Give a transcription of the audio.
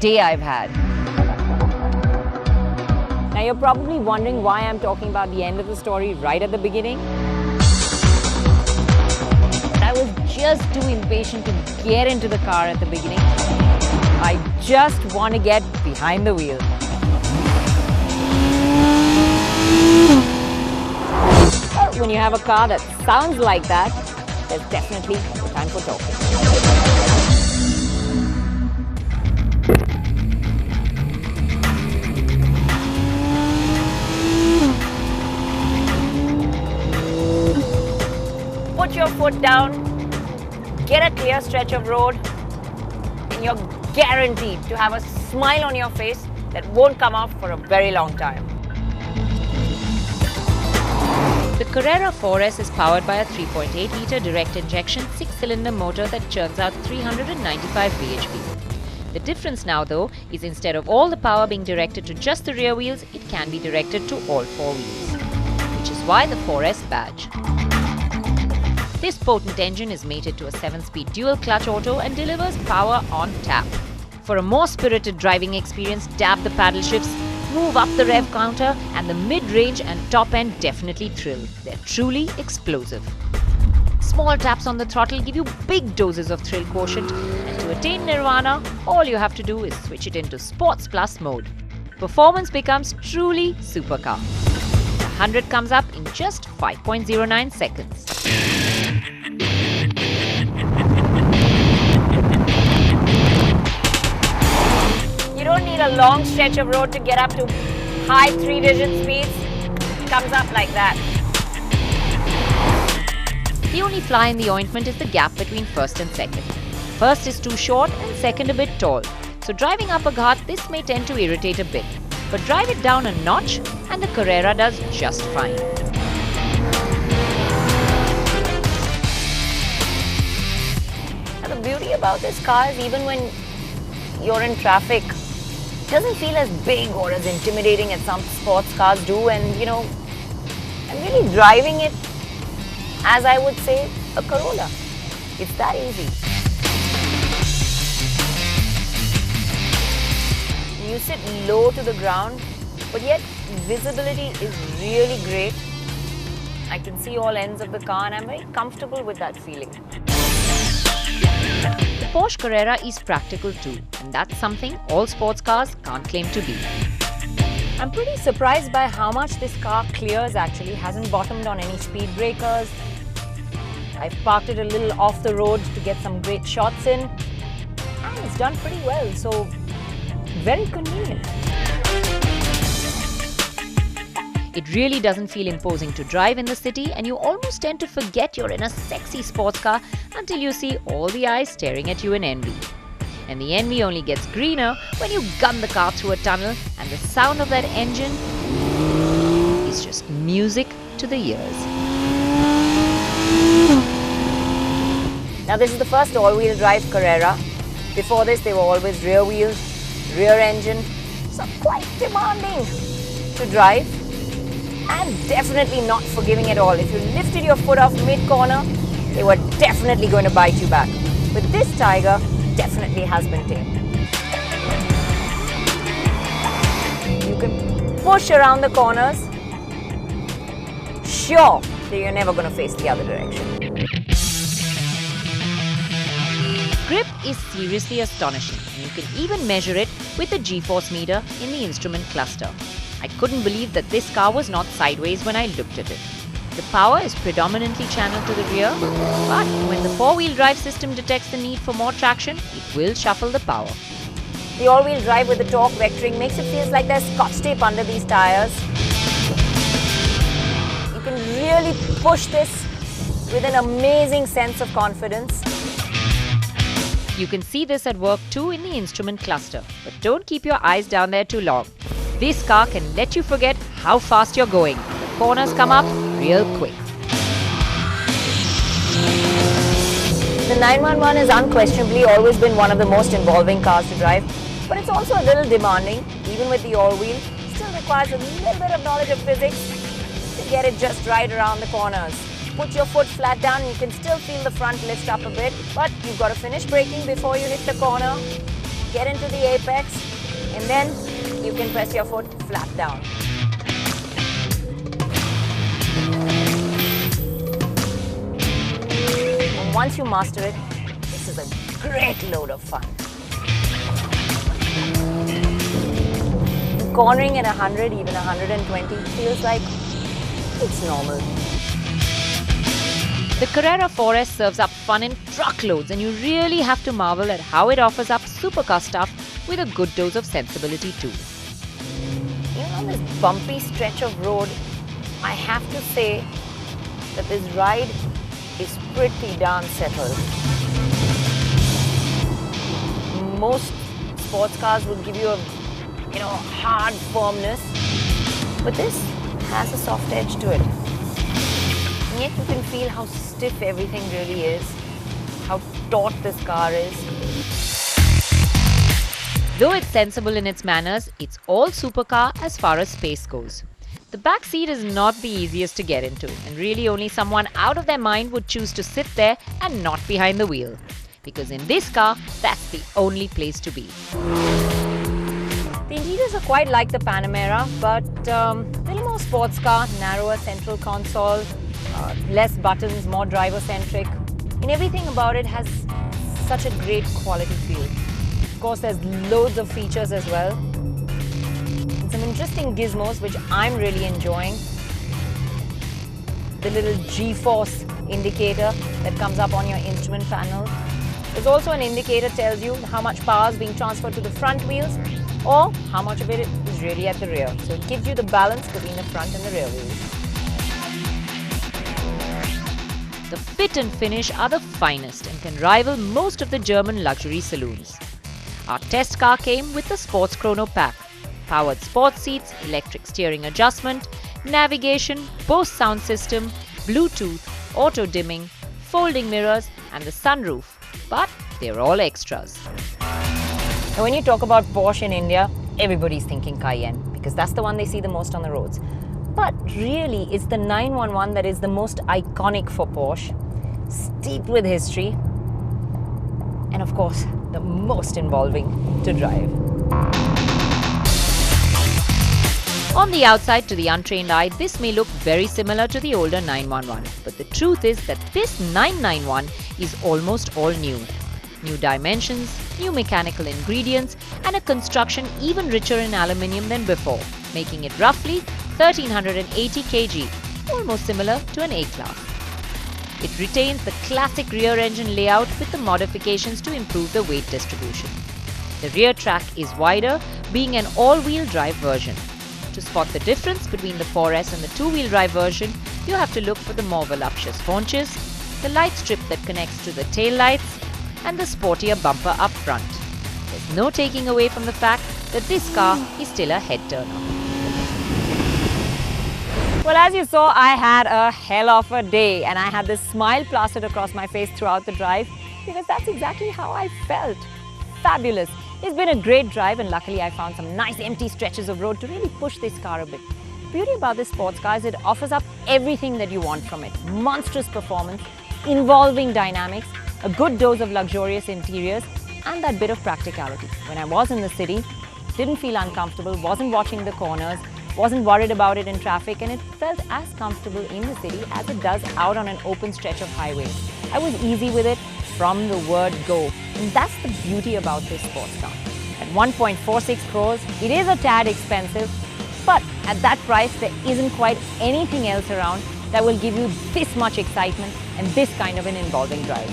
day I've had. Now you're probably wondering why I'm talking about the end of the story right at the beginning. But I was just too impatient to get into the car at the beginning. I just want to get behind the wheel. Well, when you have a car that sounds like that, there's definitely time for talking. Put your foot down, get a clear stretch of road, and you're guaranteed to have a smile on your face that won't come off for a very long time. The Carrera 4S is powered by a 3.8-litre direct injection 6-cylinder motor that churns out 395 bhp. The difference now though is instead of all the power being directed to just the rear wheels, it can be directed to all four wheels, which is why the 4S badge. This potent engine is mated to a 7-speed dual-clutch auto and delivers power on tap. For a more spirited driving experience, dab the paddle shifts, move up the rev counter, and the mid-range and top end definitely thrill. They're truly explosive. Small taps on the throttle give you big doses of thrill quotient, and to attain nirvana, all you have to do is switch it into Sports Plus mode. Performance becomes truly supercar. 100 comes up in just 5.09 seconds. You don't need a long stretch of road to get up to high 3-digit speeds. It comes up like that. The only fly in the ointment is the gap between first and second. First is too short and second a bit tall. So driving up a ghat, this may tend to irritate a bit. But drive it down a notch and the Carrera does just fine. Now the beauty about this car is even when you're in traffic, it doesn't feel as big or as intimidating as some sports cars do, and I'm really driving it as I would say a Corolla. It's that easy. You sit low to the ground, but yet visibility is really great. I can see all ends of the car and I'm very comfortable with that feeling. The Porsche Carrera is practical too, and that's something all sports cars can't claim to be. I'm pretty surprised by how much this car clears actually. Hasn't bottomed on any speed breakers. I've parked it a little off the road to get some great shots in, and it's done pretty well, so very convenient. It really doesn't feel imposing to drive in the city, and you almost tend to forget you're in a sexy sports car until you see all the eyes staring at you in envy. And the envy only gets greener when you gun the car through a tunnel and the sound of that engine is just music to the ears. Now this is the first all-wheel drive Carrera. Before this they were always rear wheels, rear engine, so quite demanding to drive and definitely not forgiving at all. If you lifted your foot off mid-corner, they were definitely going to bite you back. But this Tiger definitely has been tamed. You can push around the corners, sure that you're never going to face the other direction. Grip is seriously astonishing, and you can even measure it with the G-force meter in the instrument cluster. I couldn't believe that this car was not sideways when I looked at it. The power is predominantly channeled to the rear, but when the four-wheel drive system detects the need for more traction, it will shuffle the power. The all-wheel drive with the torque vectoring makes it feel like there's scotch tape under these tires. You can really push this with an amazing sense of confidence. You can see this at work too in the instrument cluster, but don't keep your eyes down there too long. This car can let you forget how fast you're going. The corners come up real quick. The 911 has unquestionably always been one of the most involving cars to drive, but it's also a little demanding. Even with the all-wheel, it still requires a little bit of knowledge of physics to get it just right around the corners. Put your foot flat down and you can still feel the front lift up a bit, but you've got to finish braking before you hit the corner. get into the apex, and then you can press your foot flat down. And once you master it, this is a great load of fun. Cornering at 100, even 120 feels like it's normal. The Carrera 4S serves up fun in truckloads, and you really have to marvel at how it offers up supercar stuff with a good dose of sensibility too. Even on this bumpy stretch of road, I have to say that this ride is pretty darn settled. Most sports cars would give you a hard firmness, but this has a soft edge to it. And yet you can feel how stiff everything really is, how taut this car is. Though it's sensible in its manners, it's all supercar as far as space goes. The back seat is not the easiest to get into, and really only someone out of their mind would choose to sit there and not behind the wheel. Because in this car, that's the only place to be. The interiors are quite like the Panamera, but a little more sports car, narrower central console, less buttons, more driver-centric. And everything about it has such a great quality feel. Of course, there's loads of features as well. And some interesting gizmos, which I'm really enjoying. The little G-force indicator that comes up on your instrument panel. There's also an indicator that tells you how much power is being transferred to the front wheels or how much of it is really at the rear. So it gives you the balance between the front and the rear wheels. The fit and finish are the finest and can rival most of the German luxury saloons. Our test car came with the Sports Chrono Pack, powered sports seats, electric steering adjustment, navigation, Bose sound system, Bluetooth, auto dimming, folding mirrors and the sunroof. But they're all extras. Now, when you talk about Porsche in India, everybody's thinking Cayenne because that's the one they see the most on the roads. But really, it's the 911 that is the most iconic for Porsche, steeped with history, and of course, the most involving to drive. On the outside, to the untrained eye, this may look very similar to the older 911. But the truth is that this 991 is almost all new. New dimensions, new mechanical ingredients, and a construction even richer in aluminium than before, making it roughly 1380 kg, almost similar to an A-Class. It retains the classic rear engine layout with the modifications to improve the weight distribution. The rear track is wider, being an all-wheel drive version. To spot the difference between the 4S and the two-wheel drive version, you have to look for the more voluptuous haunches, the light strip that connects to the tail lights, and the sportier bumper up front. There's no taking away from the fact that this car is still a head-turner. Well, as you saw, I had a hell of a day and I had this smile plastered across my face throughout the drive because that's exactly how I felt. Fabulous. It's been a great drive and luckily I found some nice empty stretches of road to really push this car a bit. The beauty about this sports car is it offers up everything that you want from it. Monstrous performance, involving dynamics, a good dose of luxurious interiors and that bit of practicality. When I was in the city, didn't feel uncomfortable, wasn't watching the corners, wasn't worried about it in traffic, and it felt as comfortable in the city as it does out on an open stretch of highway. I was easy with it from the word go. And that's the beauty about this sports car. At 1.46 crores, it is a tad expensive, but at that price, there isn't quite anything else around that will give you this much excitement and this kind of an involving drive.